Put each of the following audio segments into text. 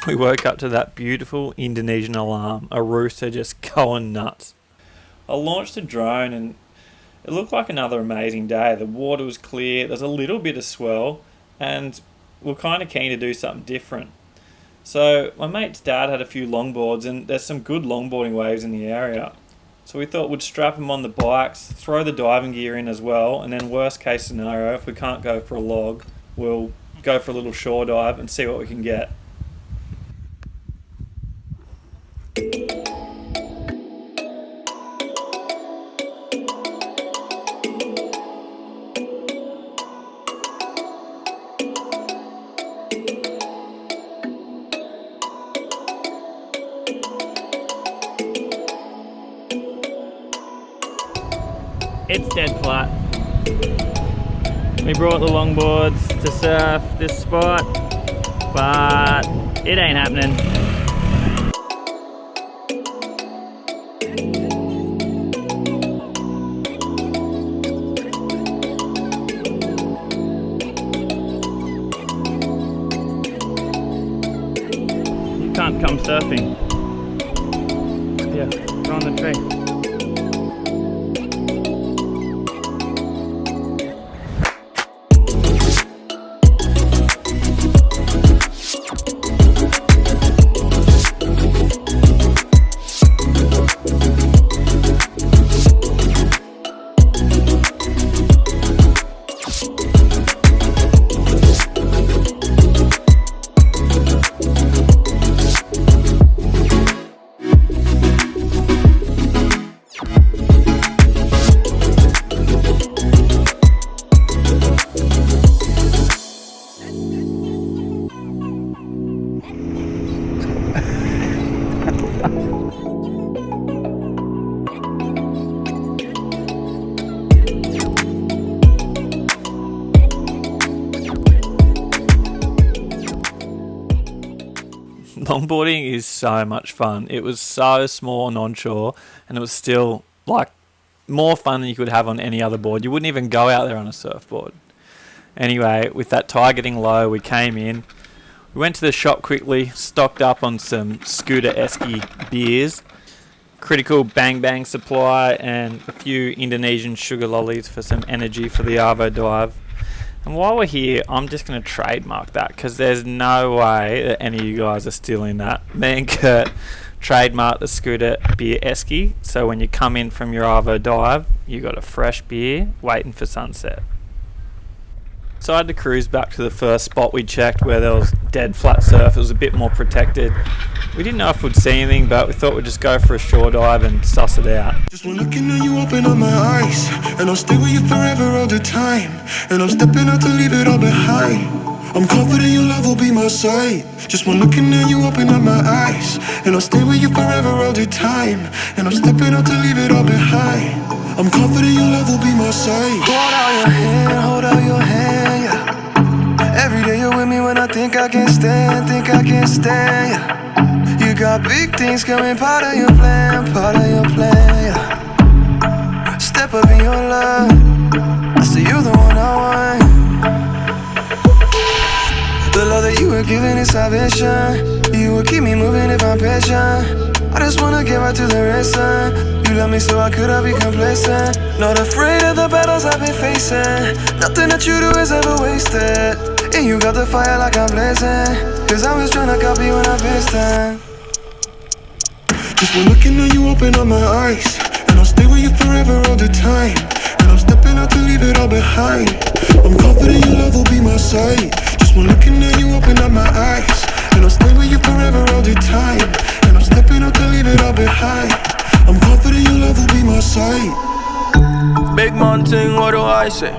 we woke up to that beautiful Indonesian alarm, a rooster just going nuts. I launched the drone and it looked like another amazing day. The water was clear, there's a little bit of swell, and we're kind of keen to do something different. So my mate's dad had a few longboards, and there's some good longboarding waves in the area. So we thought we'd strap them on the bikes, throw the diving gear in as well, and then worst case scenario, if we can't go for a log, we'll go for a little shore dive and see what we can get. It's dead flat. We brought the longboards to surf this spot, but it ain't happening. You can't come surfing. Yeah, go on the tree. Longboarding is so much fun. It was so small and onshore, and it was still like more fun than you could have on any other board. You wouldn't even go out there on a surfboard. Anyway, with that tide getting low, we came in. We went to the shop quickly, stocked up on some Scooter Esky beers, critical Bang Bang supply, and a few Indonesian sugar lollies for some energy for the Arvo dive. And while we're here, I'm just going to trademark that, because there's no way that any of you guys are stealing that. Me and Kurt trademarked the Scooter Beer Esky, so when you come in from your Arvo dive, you got a fresh beer waiting for sunset. So I had to cruise back to the first spot we checked where there was dead flat surf. It was a bit more protected. We didn't know if we'd see anything, but we thought we'd just go for a shore dive and suss it out. Just when looking at you, open up my eyes, and I'll stay with you forever all the time. And I'm stepping out to leave it all behind. I'm confident your love will be my side. Just when looking at you, open up my eyes, and I'll stay with you forever all the time. And I'm stepping out to leave it all behind. I'm confident your love will be my side. Hold out your hand, yeah. Every day you're with me when I think I can't stand, yeah. You got big things coming, part of your plan, yeah. Step up in your love, I see you're the one I want. The love that you were giving is salvation. You will keep me moving if I'm patient. I just wanna get right to the racing. You love me so I could have be complacent. Not afraid of the battles I've been facing. Nothing that you do is ever wasted. And you got the fire like I'm blazing. Cause I'm just tryna copy when I'm pasting. Just when looking at you, open up my eyes, and I'll stay with you forever all the time. And I'm stepping out to leave it all behind. I'm confident your love will be my side. Just when looking at you, open up my eyes, and I'll stay with you forever all the time. And I'm stepping out to leave it all behind. I'm confident your love will be my side. Big mountain, what do I say?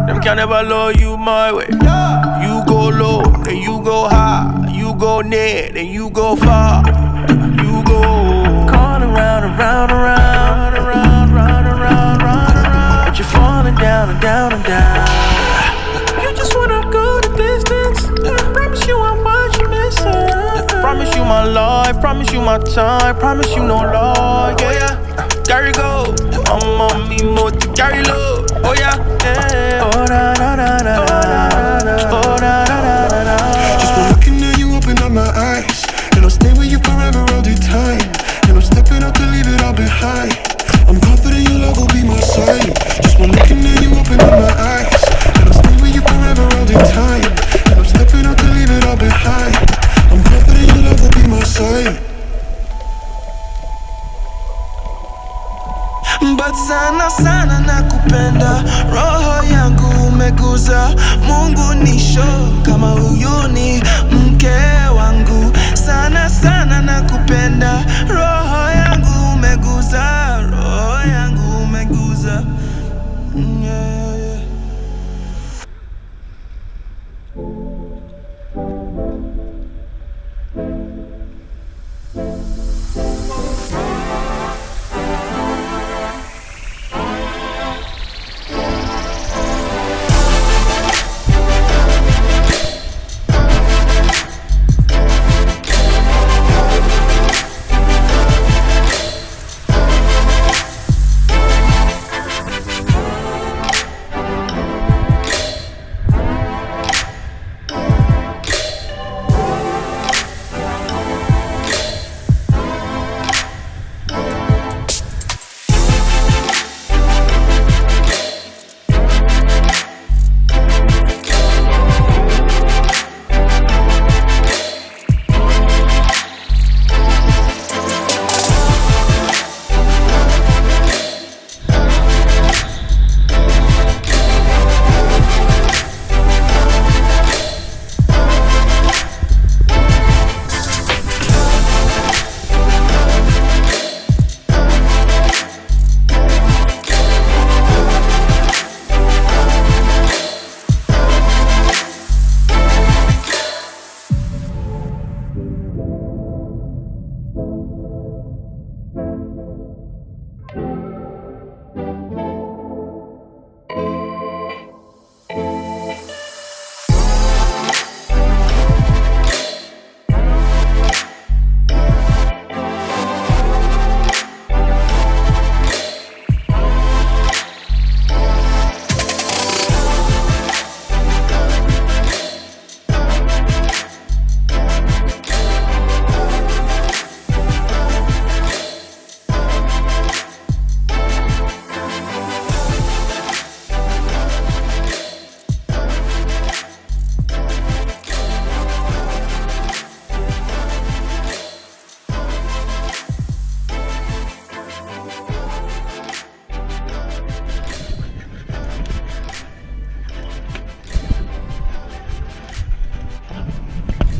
Them can never love you my way. You go low, then you go high. You go near, then you go far. You go calling round and round and round and round, round and round, round and round. But you're falling down and down and down. You just wanna go the distance. Promise you I'm what you missing. Promise you my life, promise you my time, promise you no lie, yeah. Carry go, I'm on me more to carry low, oh yeah, yeah. Oh na na na na na, oh na na na na na. Just by looking at you, open up my eyes, but sana sana nakupenda, roho yangu umeguza, Mungu nisho kama huyu ni mke wangu. Sana sana nakupenda, roho yangu umeguza, roho yangu umeguza. Yeah, yeah.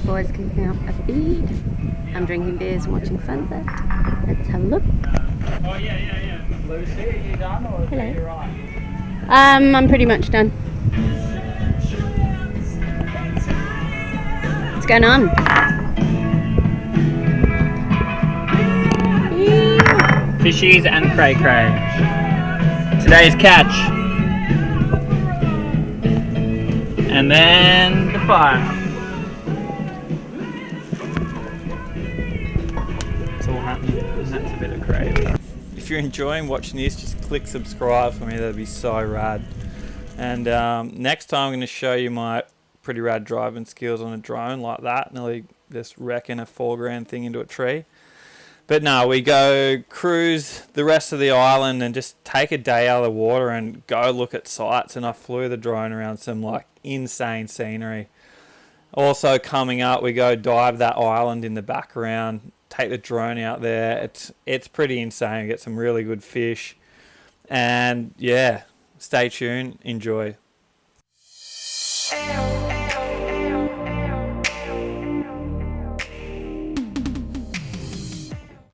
Boys cooking up a feed. I'm drinking beers and watching sunset. Let's have a look. Oh yeah. Lucy, are you done or Hello. are you right? I'm pretty much done. What's going on? Fishies and cray. Today's catch. And then the fire. It's all happening, and that's a bit of cray. If you're enjoying watching this, just click subscribe for me, that'd be so rad. And next time I'm going to show you my pretty rad driving skills on a drone like that, nearly just wrecking a $4,000 thing into a tree. But no, we go cruise the rest of the island and just take a day out of the water and go look at sights. And I flew the drone around some like insane scenery. Also coming up, we go dive that island in the background, take the drone out there. It's pretty insane. Get some really good fish. And yeah, stay tuned. Enjoy.